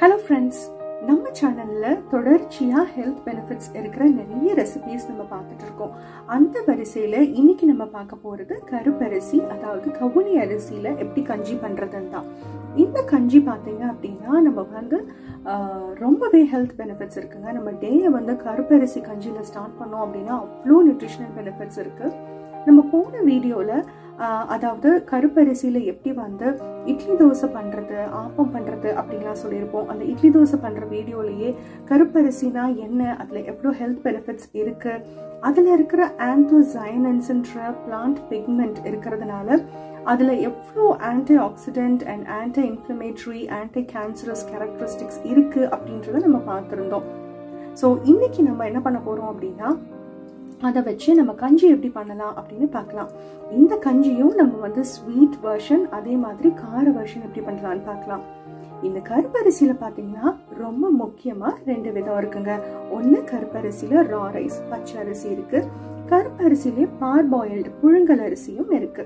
Hello friends, நம்ம சேனல்ல தொடர்ச்சியா ஹெல்த் பெனிஃபிட்ஸ் இருக்கிற நிறைய ரெசிபீஸ் நம்ம பார்த்துட்டு இருக்கோம். அந்த வரிசையில இன்னைக்கு நம்ம பார்க்க போறது கருப்பரிசி, அதாவது கவுனி அரிசியில எப்படி கஞ்சி பண்றதுன்னு தான். இந்த கஞ்சி பார்த்தீங்க அப்படின்னா நம்ம வந்து ரொம்பவே ஹெல்த் பெனிஃபிட்ஸ் இருக்குங்க. நம்ம டேயை வந்து கருப்பரிசி கஞ்சியில ஸ்டார்ட் பண்ணோம் அப்படின்னா அவ்வளோ நியூட்ரிஷனல் பெனிஃபிட்ஸ் இருக்கு. நம்ம போன வீடியோல அதாவது கருப்பரிசியில எப்படி வந்து இட்லி தோசை பண்றது, ஆப்பம் பண்றது அப்படின்லாம் சொல்லியிருப்போம். அந்த இட்லி தோசை பண்ற வீடியோலயே கருப்பரிசினா என்ன, அதுல எவ்வளோ ஹெல்த் பெனிஃபிட்ஸ் இருக்கு, அதுல இருக்கிற ஆந்தோசைனன்ஸ்ன்ற பிளான்ட் பிக்மெண்ட் இருக்கிறதுனால அதுல எவ்வளோ anti accident and anti inflammatory, anti cancerous characteristics இருக்கு அப்படின்றத நம்ம பார்த்துருந்தோம். ஸோ இன்னைக்கு நம்ம என்ன பண்ண போறோம் அப்படின்னா அதை வச்சு நம்ம கஞ்சி எப்படி பண்ணலாம் அப்படின்னு பார்க்கலாம். இந்த கஞ்சியும் நம்ம வந்து ஸ்வீட் வெர்ஷன், அதே மாதிரி கார வெர்ஷன் எப்படி பண்ணலாம்னு பார்க்கலாம். இந்த கருப்பரிசியில பாத்தீங்கன்னா ரொம்ப முக்கியமா ரெண்டு விதம் இருக்குங்க. ஒன்னு கருப்பரிசியில ரா ரைஸ், பச்சை அரிசி இருக்கு. கருப்பரிசியிலே பார்பாயில்டு புழுங்கல் அரிசியும் இருக்கு.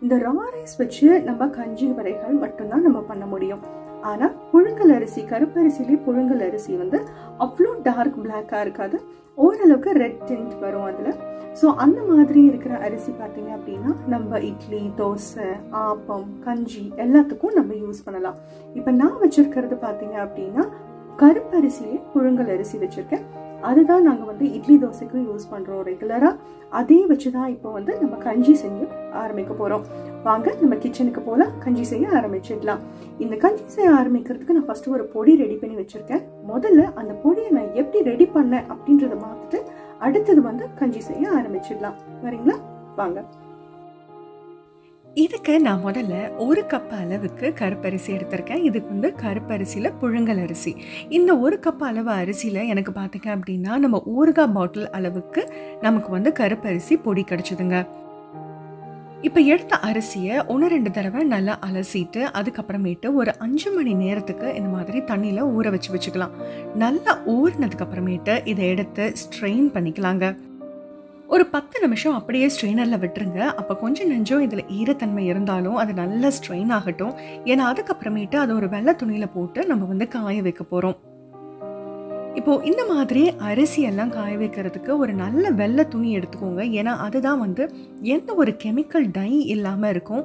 இந்த ரா ரைஸ் வச்சு நம்ம கஞ்சி வகைகள் மட்டும்தான் நம்ம பண்ண முடியும். ஆனா புழுங்கல் அரிசி, கருப்பரிசியிலே புழுங்கல் அரிசி வந்து அவ்வளோ டார்க் பிளாக்கா இருக்காது, ஓரளவுக்கு ரெட் டிண்ட் வரும் அதுல. ஸோ அந்த மாதிரி இருக்கிற அரிசி பார்த்தீங்க அப்படின்னா நம்ம இட்லி, தோசை, ஆப்பம், கஞ்சி எல்லாத்துக்கும் நம்ம யூஸ் பண்ணலாம். இப்போ நான் வச்சிருக்கிறது பார்த்தீங்க அப்படின்னா கருப்பரிசியே புழுங்கல் அரிசி வச்சிருக்கேன். அதுதான் நாங்கள் வந்து இட்லி தோசைக்கும் யூஸ் பண்றோம் ரெகுலரா. அதே வச்சுதான் இப்போ வந்து நம்ம கஞ்சி செய்ய ஆரம்பிக்க போறோம். வாங்க நம்ம கிச்சனுக்கு போலாம், கஞ்சி செய்ய ஆரம்பிச்சிடலாம். இந்த கஞ்சி செய்ய ஆரம்பிக்கிறதுக்கு நான் ஃபர்ஸ்ட் ஒரு பொடி ரெடி பண்ணி வச்சிருக்கேன். முதல்ல அந்த பொடியை நான் எப்படி ரெடி பண்ணேன் அப்படின்றத பார்த்துட்டு அடுத்தது வந்து கஞ்சி செய்ய ஆரம்பிச்சிடலாம். வரீங்களா? வாங்க. இதுக்கு நான் முதல்ல 1 கப் அளவுக்கு கருப்பரிசி எடுத்திருக்கேன். இதுக்கு வந்து கருப்பரிசியில புழுங்கல் அரிசி. இந்த 1 கப் அளவு அரிசியில எனக்கு பார்த்தீங்க அப்படின்னா நம்ம ஊறுகாய் பாட்டில் அளவுக்கு நமக்கு வந்து கருப்பரிசி பொடி கிடைச்சதுங்க. இப்போ எடுத்த அரிசியை 1-2 தடவை நல்லா அலசிட்டு அதுக்கப்புறமேட்டு ஒரு 5 மணி நேரத்துக்கு இந்த மாதிரி தண்ணியில் ஊற வச்சுக்கலாம். நல்லா ஊறினதுக்கு அப்புறமேட்டு இதை எடுத்து ஸ்ட்ரெயின் பண்ணிக்கலாங்க. ஒரு 10 நிமிஷம் அப்படியே ஸ்ட்ரெயினரில் விட்டுருங்க. அப்போ கொஞ்சம் நெஞ்சம் இதில் ஈரத்தன்மை இருந்தாலும் அது நல்லா ஸ்ட்ரெயின் ஆகட்டும். ஏன்னா அதுக்கப்புறமேட்டு அதை ஒரு வெள்ளை துணியில் போட்டு நம்ம வந்து காய வைக்க போகிறோம். இப்போ இந்த மாதிரி அரிசியெல்லாம் காய வைக்கிறதுக்கு ஒரு நல்ல வெள்ளை துணி எடுத்துக்கோங்க. ஏன்னா அதுதான் வந்து எந்த ஒரு கெமிக்கல் டை இல்லாமல் இருக்கும்.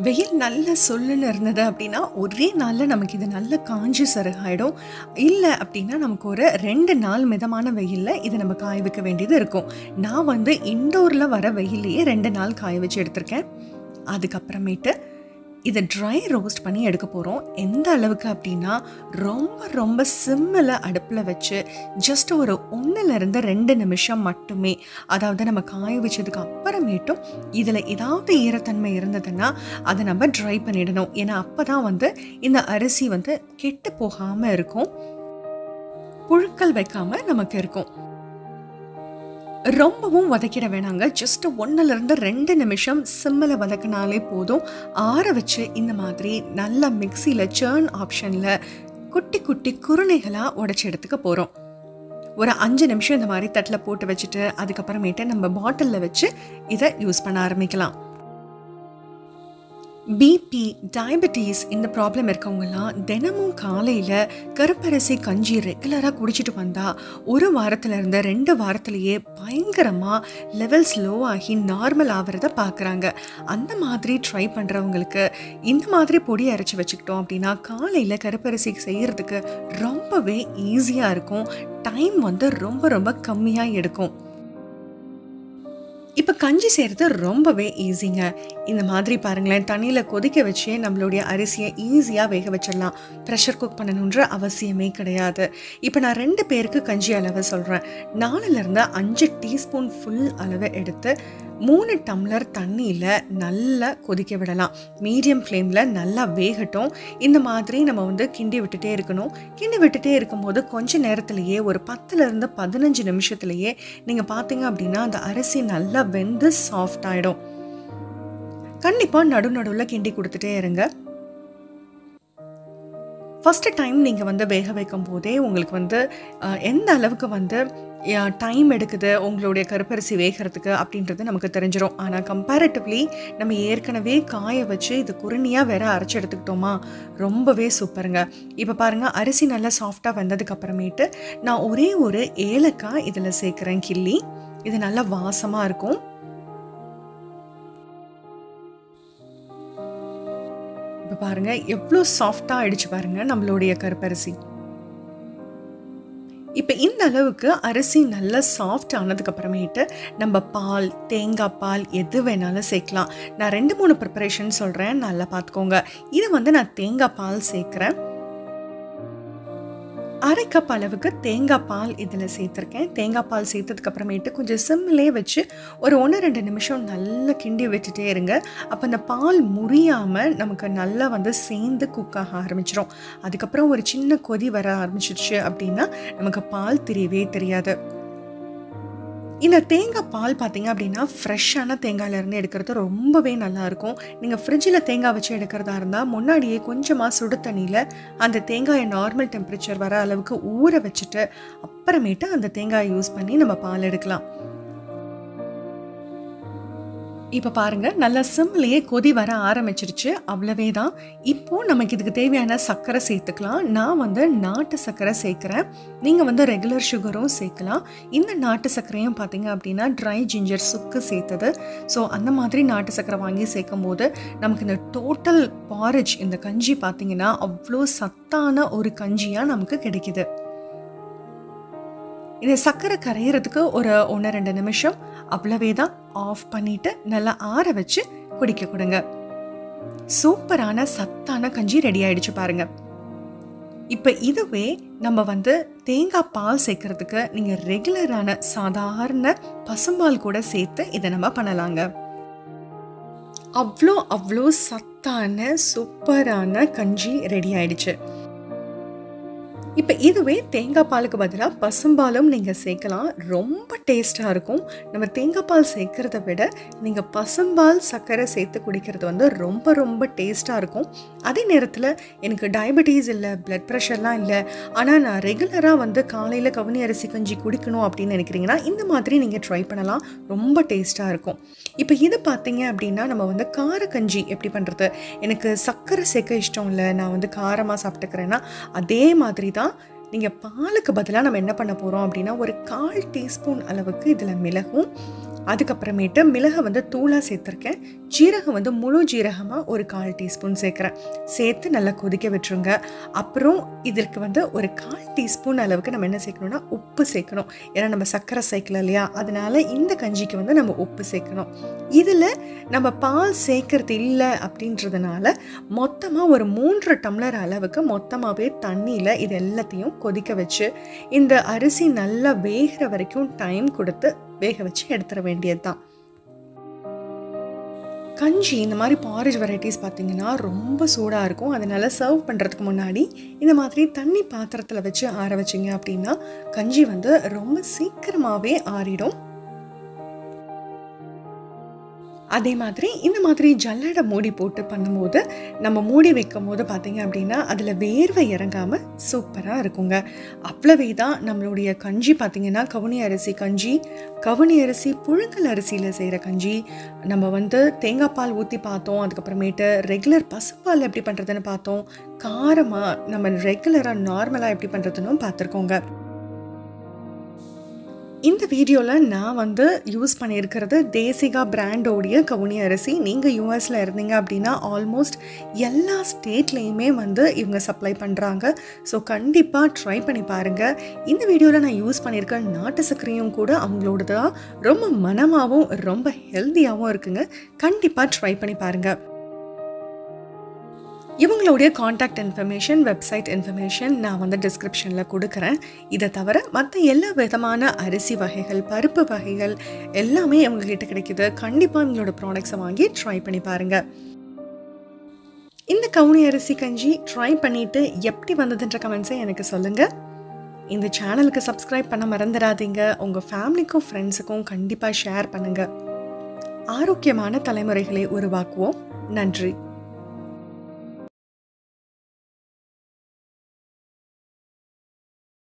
வெயில் நல்ல சொல்லுன்னு இருந்தது அப்படின்னா ஒரே நாளில் நமக்கு இது நல்ல காஞ்சி சருகாயிடும். இல்லை அப்படின்னா நமக்கு ஒரு 2 நாள் மிதமான வெயிலில் இதை நம்ம காய வைக்க வேண்டியது இருக்கும். நான் வந்து இண்டோரில் வர வெயிலையே 2 நாள் காய வச்சு எடுத்திருக்கேன். அதுக்கப்புறமேட்டு இதை ட்ரை ரோஸ்ட் பண்ணி எடுக்க போகிறோம். எந்த அளவுக்கு அப்படின்னா ரொம்ப சிம்மில் அடுப்பில் வச்சு ஜஸ்ட் ஒரு 1-2 நிமிஷம் மட்டுமே. அதாவது நம்ம காய வச்சதுக்கு அப்புறமேட்டும் இதில் ஏதாவது ஈரத்தன்மை இருந்ததுன்னா அதை நம்ம ட்ரை பண்ணிடணும். ஏன்னா அப்போ தான் வந்து இந்த அரிசி வந்து கெட்டு போகாமல் இருக்கும், புழுக்கல் வைக்காமல் நமக்கு இருக்கும். ரொம்பவும் வதக்கிட வேணாங்க. ஜஸ்ட் 1-2 நிமிஷம் சிம்மில் வதக்கினாலே போதும். ஆற வச்சு இந்த மாதிரி நல்லா மிக்சியில் சர்ன் ஆப்ஷனில் குட்டி குட்டி குருணைகளாக உடைச்சி எடுத்துக்க போகிறோம். ஒரு 5 நிமிஷம் இந்த மாதிரி தட்டில் போட்டு வச்சுட்டு அதுக்கப்புறமேட்டு நம்ம பாட்டிலில் வச்சு இதை யூஸ் பண்ண ஆரம்பிக்கலாம். பிபி, டயபெட்டிஸ் இந்த ப்ராப்ளம் இருக்கவங்கலாம் தினமும் காலையில் கருப்பரிசி கஞ்சி ரெகுலராக குடிச்சிட்டு வந்தால் 1 வாரத்திலேருந்து 2 வாரத்திலேயே பயங்கரமாக லெவல்ஸ் லோ ஆகி நார்மல் ஆகிறத பார்க்குறாங்க. அந்த மாதிரி ட்ரை பண்ணுறவங்களுக்கு இந்த மாதிரி பொடி அரைச்சி வச்சுக்கிட்டோம் அப்படின்னா காலையில் கருப்பரிசி செய்கிறதுக்கு ரொம்பவே ஈஸியாக இருக்கும். டைம் வந்து ரொம்ப கம்மியாக எடுக்கும். இப்போ கஞ்சி செய்கிறது ரொம்பவே ஈஸிங்க. இந்த மாதிரி பாருங்களேன், தண்ணியில் கொதிக்க வச்சு நம்மளுடைய அரிசியை ஈஸியாக வேக வச்சிடலாம். ப்ரெஷர் குக் பண்ணணுன்ற அவசியமே கிடையாது. இப்போ நான் 2 பேருக்கு கஞ்சி அளவு சொல்கிறேன். 4-5 டீஸ்பூன் ஃபுல் அளவு எடுத்து 3 டம்ளர் தண்ணியில் நல்லா கொதிக்க விடலாம். மீடியம் ஃப்ளேமில் நல்லா வேகட்டும். இந்த மாதிரி நம்ம வந்து கிண்டி விட்டுட்டே இருக்கணும். கிண்டி விட்டுட்டே இருக்கும்போது கொஞ்சம் நேரத்திலேயே ஒரு 10-15 நிமிஷத்துலேயே நீங்கள் பார்த்தீங்க அப்படின்னா அந்த அரிசி நல்லா வெந்து சாஃப்ட் ஆகிடும். கண்டிப்பாக நடுவில் கிண்டி கொடுத்துட்டே இருங்க. ஃபஸ்ட்டு டைம் நீங்கள் வந்து வேக வைக்கும் போதே உங்களுக்கு வந்து எந்த அளவுக்கு வந்து டைம் எடுக்குது உங்களுடைய கருப்பரிசி வேகிறதுக்கு அப்படின்றது நமக்கு தெரிஞ்சிடும். ஆனால் கம்பேரிட்டிவ்லி நம்ம ஏற்கனவே காய வச்சு இது குருணியாக வேற அரைச்சி எடுத்துக்கிட்டோமா, ரொம்பவே சூப்பருங்க. இப்போ பாருங்கள், அரிசி நல்லா சாஃப்டாக வந்ததுக்கு அப்புறமேட்டு நான் ஒரே ஒரு ஏலக்காய் இதில் சேர்க்குறேன் கிள்ளி. இது நல்லா வாசமாக இருக்கும். இப்போ பாருங்கள் எவ்வளோ சாஃப்டாக ஆயிடுச்சு பாருங்கள் நம்மளுடைய கருப்பரிசி. இப்போ இந்த அளவுக்கு அரிசி நல்லா சாஃப்ட் ஆனதுக்கு அப்புறமேட்டு நம்ம பால், தேங்காய் பால் எது வேணாலும் சேர்க்கலாம். நான் 2-3 ப்ரிப்பரேஷன் சொல்கிறேன், நல்லா பார்த்துக்கோங்க. இதை நான் தேங்காய் பால் சேர்க்குறேன். 1/2 கப் அளவுக்கு தேங்காய் பால் இதில் சேர்த்துருக்கேன். தேங்காய் பால் சேர்த்ததுக்கு அப்புறமேட்டு கொஞ்சம் சிம்மிலே வச்சு ஒரு 1-2 நிமிஷம் நல்லா கிண்டி வச்சுட்டே இருங்க. அப்போ அந்த பால் முறியாமல் நமக்கு நல்லா சேர்ந்து குக் ஆக ஆரம்பிச்சிடும். அதுக்கப்புறம் ஒரு சின்ன கொதி வர ஆரம்பிச்சிருச்சு அப்படின்னா நமக்கு பால் தெரியவே தெரியாது. இந்த தேங்காய் பால் பார்த்தீங்க அப்படின்னா ஃப்ரெஷ்ஷான தேங்காயிலேருந்து எடுக்கிறது ரொம்பவே நல்லாயிருக்கும். நீங்கள் ஃப்ரிட்ஜில் தேங்காய் வச்சு எடுக்கிறதா இருந்தால் முன்னாடியே கொஞ்சமாக சுடு தண்ணியில் அந்த தேங்காயை நார்மல் டெம்பரேச்சர் வர அளவுக்கு ஊற வச்சுட்டு அப்புறமேட்டு அந்த தேங்காயை யூஸ் பண்ணி நம்ம பால் எடுக்கலாம். இப்போ பாருங்கள், நல்லா சிம்லேயே கொதி வர ஆரம்பிச்சிருச்சு. அவ்வளவே தான். இப்போது நமக்கு இதுக்கு தேவையான சர்க்கரை சேர்த்துக்கலாம். நான் நாட்டு சர்க்கரை சேர்க்குறேன். நீங்கள் ரெகுலர் சுகரும் சேர்க்கலாம். இந்த நாட்டு சர்க்கரையும் பார்த்தீங்க அப்படின்னா ட்ரை ஜிஞ்சர் சுக்கு சேர்த்தது. ஸோ அந்த மாதிரி நாட்டு சர்க்கரை வாங்கி சேர்க்கும் போது நமக்கு இந்த டோட்டல் பாரிஜ், இந்த கஞ்சி பார்த்தீங்கன்னா அவ்வளோ சத்தான ஒரு கஞ்சியாக நமக்கு கிடைக்குது. இந்த சர்க்கரை கரையிறதுக்கு ஒரு 1-2 நிமிஷம், அவ்வளவே தான். ஆஃப் பண்ணிவிட்டு நல்லா ஆற வச்சு குடிக்க கொடுங்க. சூப்பரான சத்தான கஞ்சி ரெடி ஆயிடுச்சு பாருங்க. இப்போ இதுவே நம்ம தேங்காய் பால் சேர்க்கறதுக்கு நீங்கள் ரெகுலரான சாதாரண பசும்பால் கூட சேர்த்து இதை நம்ம பண்ணலாங்க. அவ்வளோ சத்தான சூப்பரான கஞ்சி ரெடி ஆயிடுச்சு. இப்போ இதுவே தேங்காய் பாலுக்கு பதிலாக பசும்பாலும் நீங்கள் சேர்க்கலாம். ரொம்ப டேஸ்ட்டாக இருக்கும். நம்ம தேங்காய் பால் சேர்க்கறத விட நீங்கள் பசும்பால் சர்க்கரை சேர்த்து குடிக்கிறது ரொம்ப ரொம்ப டேஸ்ட்டாக இருக்கும். அதே நேரத்தில் எனக்கு டயபெட்டிஸ் இல்லை, பிளட் ப்ரெஷர்லாம் இல்லை, ஆனால் நான் ரெகுலராக காலையில் கவுனி அரிசி கஞ்சி குடிக்கணும் அப்படின்னு நினைக்கிறீங்கன்னா இந்த மாதிரி நீங்கள் ட்ரை பண்ணலாம். ரொம்ப டேஸ்ட்டாக இருக்கும். இப்போ இது பார்த்தீங்க அப்படின்னா நம்ம கார கஞ்சி எப்படி பண்ணுறது, எனக்கு சர்க்கரை சேர்க்க இஷ்டம் இல்லை, நான் காரமாக சாப்பிட்டுக்கிறேன்னா அதே மாதிரி தான் நீங்கள் பாலுக்கு பதிலாக நம்ம என்ன பண்ண போகிறோம் அப்படின்னா ஒரு 1/4 டீஸ்பூன் அளவுக்கு இதில் மிளகும், அதுக்கப்புறமேட்டு மிளகை தூளாக சேர்த்துருக்கேன். ஜீரகம் முழு ஜீரகமாக ஒரு 1/4 டீஸ்பூன் சேர்க்குறேன். சேர்த்து நல்லா கொதிக்க விட்டுருங்க. அப்புறம் இதற்கு ஒரு 1/4 டீஸ்பூன் அளவுக்கு நம்ம என்ன சேர்க்கணும்னா உப்பு சேர்க்கணும். ஏன்னா நம்ம சர்க்கரை சேர்க்கல இல்லையா, அதனால இந்த கஞ்சிக்கு நம்ம உப்பு சேர்க்கணும். இதில் நம்ம பால் சேர்க்கறது இல்லை அப்படின்றதுனால மொத்தமாக ஒரு 3 டம்ளர் அளவுக்கு மொத்தமாகவே தண்ணியில் இது எல்லாத்தையும் கொதிக்க வச்சு இந்த அரிசி நல்லா வேகிற வரைக்கும் டைம் கொடுத்து வேக வச்சு எடுத்துட வேண்டியது தான். கஞ்சி இந்த மாதிரி பாரிஜ் வெரைட்டிஸ் பார்த்தீங்கன்னா ரொம்ப சூடாக இருக்கும். அதனால சர்வ் பண்ணுறதுக்கு முன்னாடி இந்த மாதிரி தண்ணி பாத்திரத்தில் வச்சு ஆற வச்சிங்க அப்படின்னா கஞ்சி ரொம்ப சீக்கிரமாகவே ஆறிடும். அதே மாதிரி இந்த மாதிரி ஜல்லடை மூடி போட்டு பண்ணும்போது நம்ம மூடி வைக்கும் போது பார்த்தீங்க அப்படின்னா அதில் வேர்வை இறங்காமல் சூப்பராக இருக்குங்க. அவ்வளவே தான் நம்மளுடைய கஞ்சி பார்த்தீங்கன்னா கவுனி அரிசி கஞ்சி, கவுனி அரிசி புழுங்கல் அரிசியில் செய்கிற கஞ்சி. நம்ம தேங்காய் பால் ஊற்றி பார்த்தோம், அதுக்கப்புறமேட்டு ரெகுலர் பசுப்பால் எப்படி பண்ணுறதுன்னு பார்த்தோம், காரமாக நம்ம ரெகுலராக நார்மலாக எப்படி பண்ணுறதுன்னு பார்த்துருக்கோங்க. இந்த வீடியோவில் நான் யூஸ் பண்ணியிருக்கிறது தேசிகா பிராண்டோடைய கவுனி அரிசி. நீங்கள் யூஎஸில் இருந்தீங்க அப்படின்னா ஆல்மோஸ்ட் எல்லா ஸ்டேட்லேயுமே இவங்க சப்ளை பண்ணுறாங்க. ஸோ கண்டிப்பாக ட்ரை பண்ணி பாருங்கள். இந்த வீடியோவில் நான் யூஸ் பண்ணியிருக்க நாட்டு சர்க்கரையும் கூட அவங்களோட தான் ரொம்ப மனமாகவும் ரொம்ப ஹெல்த்தியாகவும் இருக்குங்க. கண்டிப்பாக ட்ரை பண்ணி பாருங்கள். இவங்களுடைய காண்டாக்ட் இன்ஃபர்மேஷன், வெப்சைட் இன்ஃபர்மேஷன் நான் டிஸ்கிரிப்ஷனில் கொடுக்குறேன். இதை தவிர மற்ற எல்லா விதமான அரிசி வகைகள், பருப்பு வகைகள் எல்லாமே இவங்ககிட்ட கிடைக்குது. கண்டிப்பாக இவங்களோட ப்ராடக்ட்ஸை வாங்கி ட்ரை பண்ணி பாருங்கள். இந்த கவுனி அரிசி கஞ்சி ட்ரை பண்ணிவிட்டு எப்படி வந்ததுன்ற கமெண்ட்ஸை எனக்கு சொல்லுங்கள். இந்த சேனலுக்கு சப்ஸ்கிரைப் பண்ண மறந்துடாதீங்க. உங்கள் ஃபேமிலிக்கும் ஃப்ரெண்ட்ஸுக்கும் கண்டிப்பாக ஷேர் பண்ணுங்கள். ஆரோக்கியமான தலைமுறைகளை உருவாக்குவோம். நன்றி.